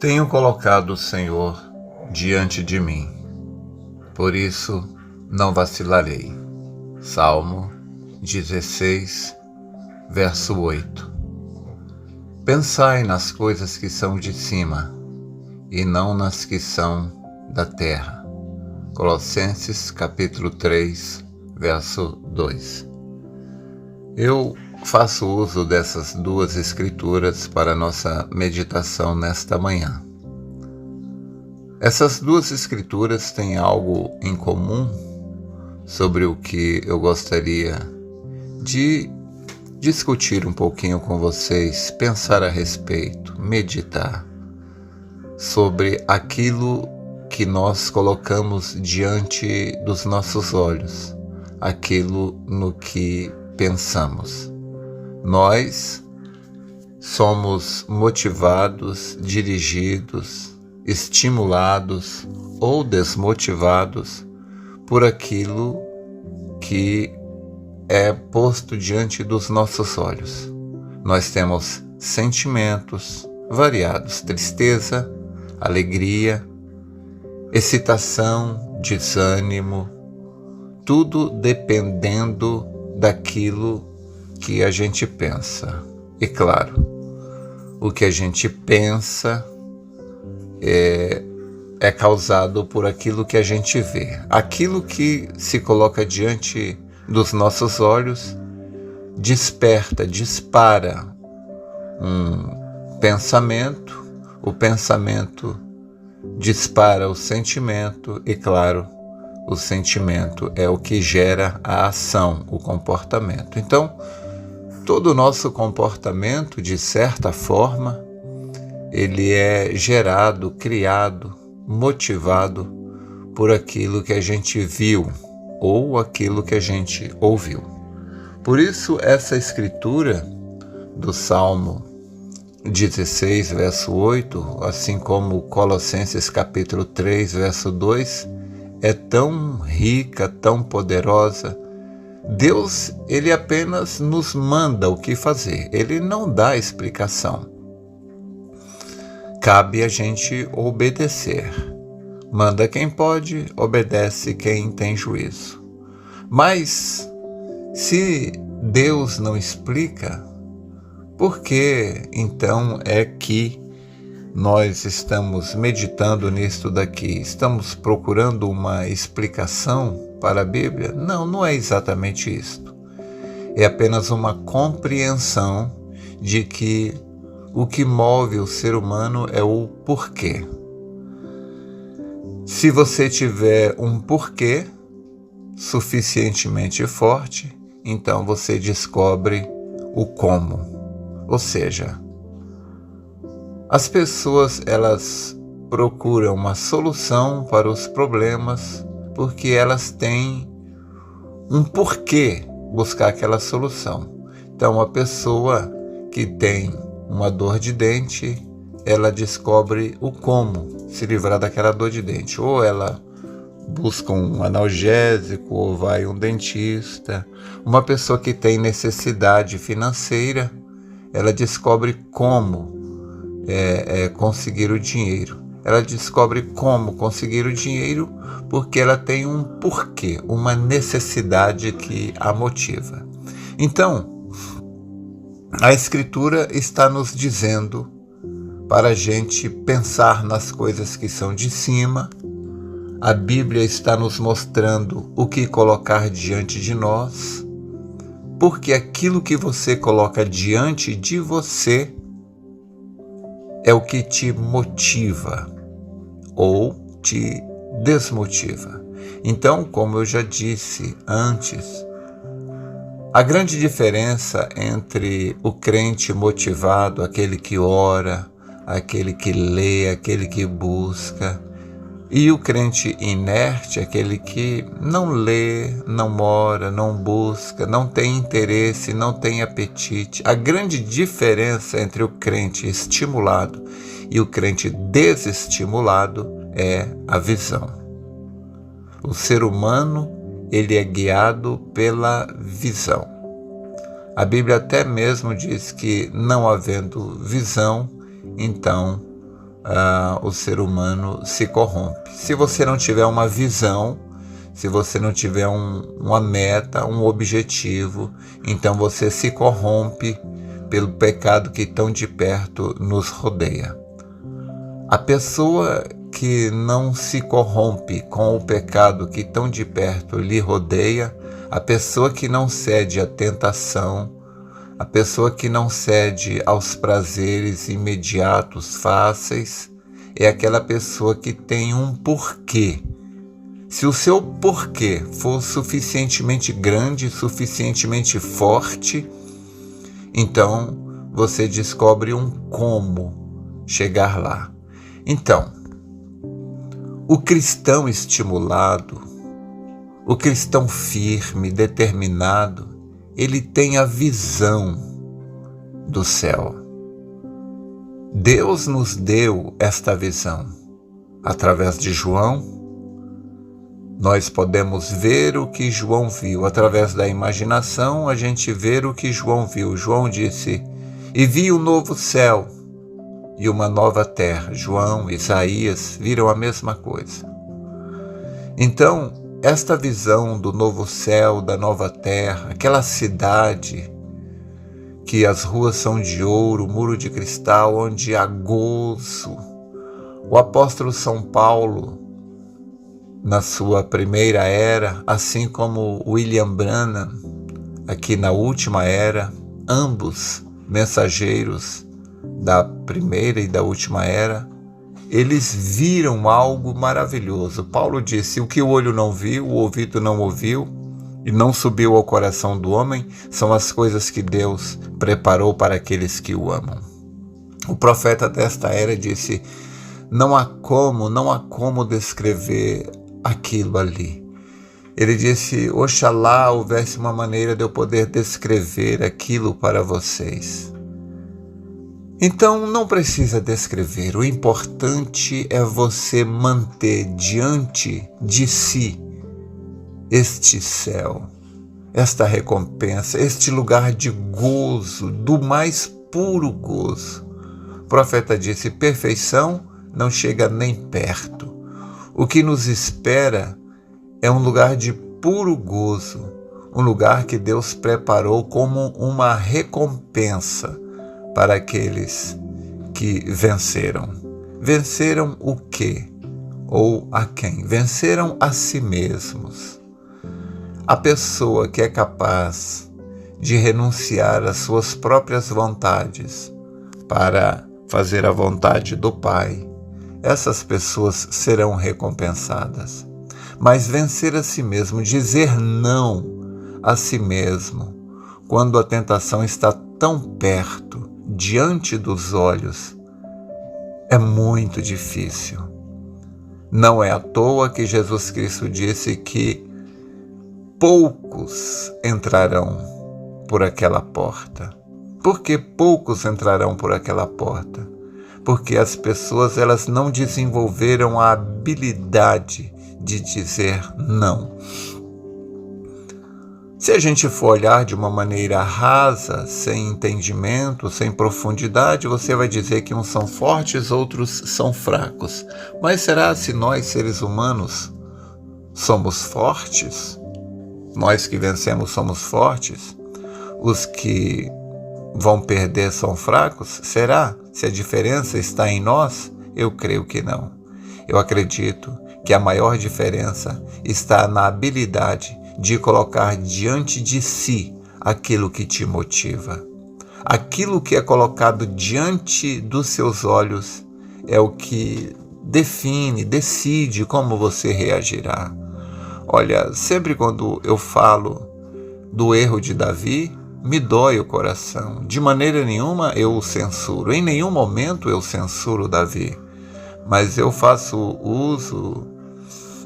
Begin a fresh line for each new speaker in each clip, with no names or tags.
Tenho colocado o Senhor diante de mim, por isso não vacilarei. Salmo 16, verso 8. Pensai nas coisas que são de cima, e não nas que são da terra. Colossenses capítulo 3, verso 2. Eu faço uso dessas duas escrituras para nossa meditação nesta manhã. Essas duas escrituras têm algo em comum sobre o que eu gostaria de discutir um pouquinho com vocês, pensar a respeito, meditar sobre aquilo que nós colocamos diante dos nossos olhos, aquilo no que pensamos. Nós somos motivados, dirigidos, estimulados ou desmotivados por aquilo que é posto diante dos nossos olhos. Nós temos sentimentos variados: tristeza, alegria, excitação, desânimo, tudo dependendo daquilo que a gente pensa. E claro, o que a gente pensa é causado por aquilo que a gente vê. Aquilo que se coloca diante dos nossos olhos dispara um pensamento, o pensamento dispara o sentimento e, claro, o sentimento é o que gera a ação, o comportamento. Então, todo o nosso comportamento, de certa forma, ele é gerado, criado, motivado por aquilo que a gente viu ou aquilo que a gente ouviu. Por isso, essa escritura do Salmo 16, verso 8, assim como Colossenses capítulo 3, verso 2, é tão rica, tão poderosa. Deus, ele apenas nos manda o que fazer, ele não dá explicação. Cabe a gente obedecer. Manda quem pode, obedece quem tem juízo. Mas, se Deus não explica, por que então é que nós estamos meditando nisto daqui? Estamos procurando uma explicação para a Bíblia? Não, não é exatamente isto. É apenas uma compreensão de que o que move o ser humano é o porquê. Se você tiver um porquê suficientemente forte, então você descobre o como. Ou seja, as pessoas, elas procuram uma solução para os problemas porque elas têm um porquê buscar aquela solução. Então, uma pessoa que tem uma dor de dente, ela descobre o como se livrar daquela dor de dente. Ou ela busca um analgésico, ou vai a um dentista. Uma pessoa que tem necessidade financeira, ela descobre como conseguir o dinheiro. Ela descobre como conseguir o dinheiro porque ela tem um porquê, uma necessidade que a motiva. Então, a Escritura está nos dizendo para a gente pensar nas coisas que são de cima. A Bíblia está nos mostrando o que colocar diante de nós, porque aquilo que você coloca diante de você é o que te motiva ou te desmotiva. Então, como eu já disse antes, a grande diferença entre o crente motivado, aquele que ora, aquele que lê, aquele que busca, e o crente inerte, aquele que não lê, não ora, não busca, não tem interesse, não tem apetite. A grande diferença entre o crente estimulado e o crente desestimulado é a visão. O ser humano, ele é guiado pela visão. A Bíblia até mesmo diz que, não havendo visão, então o ser humano se corrompe. Se você não tiver uma visão, se você não tiver uma meta, um objetivo, então você se corrompe pelo pecado que tão de perto nos rodeia. A pessoa que não se corrompe com o pecado que tão de perto lhe rodeia, a pessoa que não cede à tentação, a pessoa que não cede aos prazeres imediatos, fáceis, é aquela pessoa que tem um porquê. Se o seu porquê for suficientemente grande, suficientemente forte, então você descobre um como chegar lá. Então, o cristão estimulado, o cristão firme, determinado, ele tem a visão do céu. Deus nos deu esta visão. Através de João, nós podemos ver o que João viu. Através da imaginação, a gente vê o que João viu. João disse, e vi um novo céu e uma nova terra. João, Isaías viram a mesma coisa. Então, esta visão do novo céu, da nova terra, aquela cidade que as ruas são de ouro, muro de cristal, onde há gozo. O apóstolo São Paulo, na sua primeira era, assim como William Branham, aqui na última era, ambos mensageiros da primeira e da última era, eles viram algo maravilhoso. Paulo disse, o que o olho não viu, o ouvido não ouviu, e não subiu ao coração do homem, são as coisas que Deus preparou para aqueles que o amam. O profeta desta era disse, não há como descrever aquilo ali. Ele disse, oxalá houvesse uma maneira de eu poder descrever aquilo para vocês. Então não precisa descrever, o importante é você manter diante de si este céu, esta recompensa, este lugar de gozo, do mais puro gozo. O profeta disse, perfeição não chega nem perto. O que nos espera é um lugar de puro gozo, um lugar que Deus preparou como uma recompensa para aqueles que venceram. Venceram o quê? Ou a quem? Venceram a si mesmos. A pessoa que é capaz de renunciar às suas próprias vontades para fazer a vontade do Pai, essas pessoas serão recompensadas. Mas vencer a si mesmo, dizer não a si mesmo, quando a tentação está tão perto, diante dos olhos, é muito difícil. Não é à toa que Jesus Cristo disse que poucos entrarão por aquela porta. Por que poucos entrarão por aquela porta? Porque as pessoas elas não desenvolveram a habilidade de dizer não. Se a gente for olhar de uma maneira rasa, sem entendimento, sem profundidade, você vai dizer que uns são fortes, outros são fracos. Mas será se nós, seres humanos, somos fortes? Nós que vencemos somos fortes? Os que vão perder são fracos? Será? Se a diferença está em nós? Eu creio que não. Eu acredito que a maior diferença está na habilidade de colocar diante de si aquilo que te motiva. Aquilo que é colocado diante dos seus olhos é o que define, decide como você reagirá. Olha, sempre quando eu falo do erro de Davi, me dói o coração. De maneira nenhuma eu o censuro, em nenhum momento eu censuro Davi, mas eu faço uso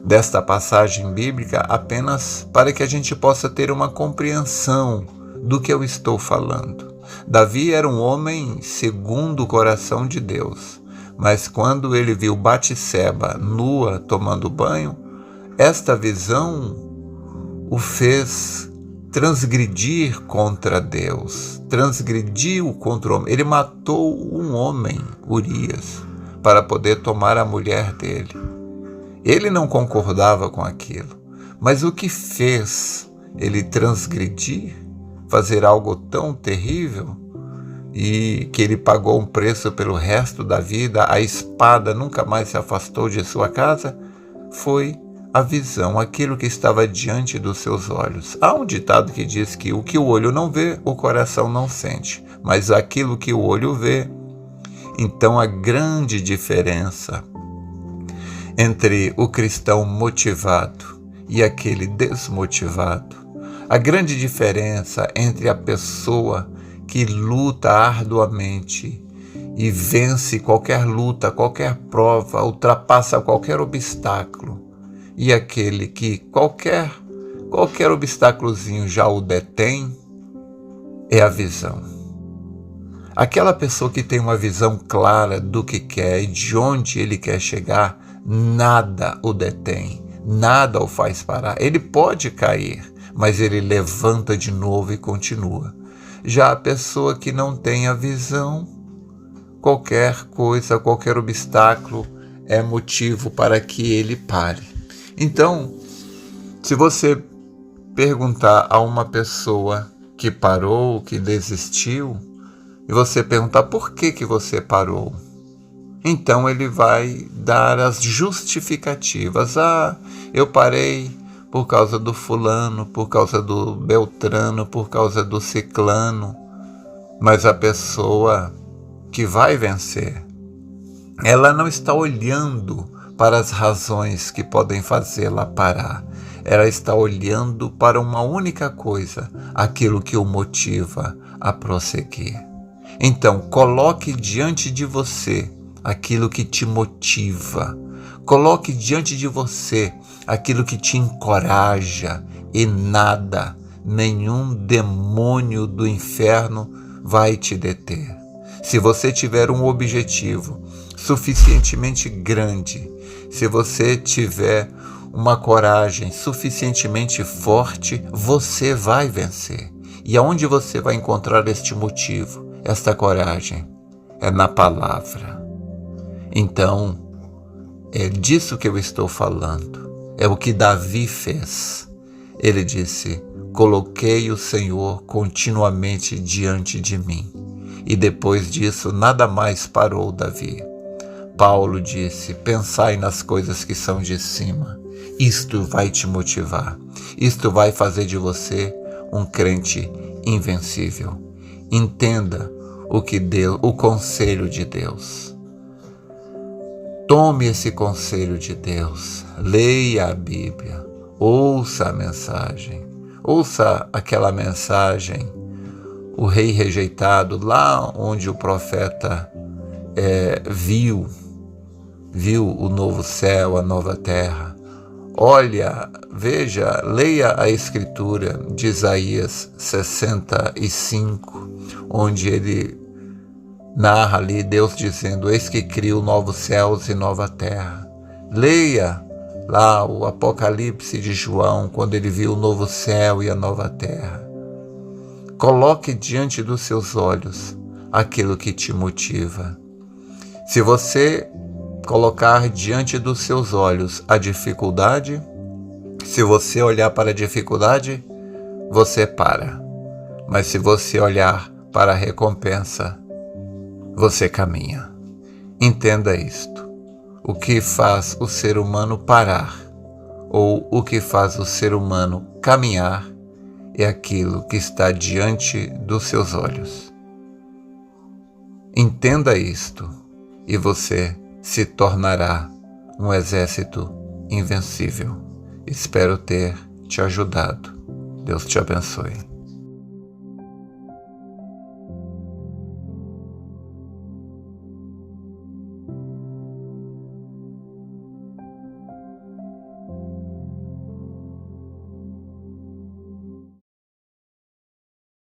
desta passagem bíblica apenas para que a gente possa ter uma compreensão do que eu estou falando. Davi era um homem segundo o coração de Deus, mas quando ele viu Batseba nua tomando banho, esta visão o fez transgredir contra Deus, transgrediu contra o homem. Ele matou um homem, Urias, para poder tomar a mulher dele. Ele não concordava com aquilo, mas o que fez ele transgredir, fazer algo tão terrível, e que ele pagou um preço pelo resto da vida, a espada nunca mais se afastou de sua casa, foi a visão, aquilo que estava diante dos seus olhos. Há um ditado que diz que o que o olho não vê, o coração não sente, mas aquilo que o olho vê. Então a grande diferença entre o cristão motivado e aquele desmotivado, a grande diferença entre a pessoa que luta arduamente e vence qualquer luta, qualquer prova, ultrapassa qualquer obstáculo, e aquele que qualquer obstáculozinho já o detém, é a visão. Aquela pessoa que tem uma visão clara do que quer e de onde ele quer chegar, nada o detém, nada o faz parar. Ele pode cair, mas ele levanta de novo e continua. Já a pessoa que não tem a visão, qualquer coisa, qualquer obstáculo é motivo para que ele pare. Então, se você perguntar a uma pessoa que parou, que desistiu, e você perguntar por que você parou, então ele vai dar as justificativas. Eu parei por causa do fulano, por causa do beltrano, por causa do ciclano. Mas a pessoa que vai vencer, ela não está olhando para as razões que podem fazê-la parar. Ela está olhando para uma única coisa, aquilo que o motiva a prosseguir. Então, coloque diante de você aquilo que te motiva. Coloque diante de você aquilo que te encoraja, e nada, nenhum demônio do inferno vai te deter. Se você tiver um objetivo suficientemente grande, se você tiver uma coragem suficientemente forte, você vai vencer. E aonde você vai encontrar este motivo, esta coragem? É na palavra. Então, é disso que eu estou falando. É o que Davi fez. Ele disse: coloquei o Senhor continuamente diante de mim. E depois disso, nada mais parou Davi. Paulo disse: pensai nas coisas que são de cima. Isto vai te motivar. Isto vai fazer de você um crente invencível. Entenda o conselho de Deus. Tome esse conselho de Deus. Leia a Bíblia. Ouça a mensagem. Ouça aquela mensagem, o rei rejeitado, lá onde o profeta viu o novo céu, a nova terra. Olha, veja, leia a escritura de Isaías 65, onde ele narra ali Deus dizendo: eis que crio novos céus e nova terra. Leia lá o Apocalipse de João, quando ele viu o novo céu e a nova terra. Coloque diante dos seus olhos aquilo que te motiva. Se você colocar diante dos seus olhos a dificuldade, se você olhar para a dificuldade, você para. Mas se você olhar para a recompensa, você caminha. Entenda isto. O que faz o ser humano parar, ou o que faz o ser humano caminhar, é aquilo que está diante dos seus olhos. Entenda isto, e você se tornará um exército invencível. Espero ter te ajudado. Deus te abençoe.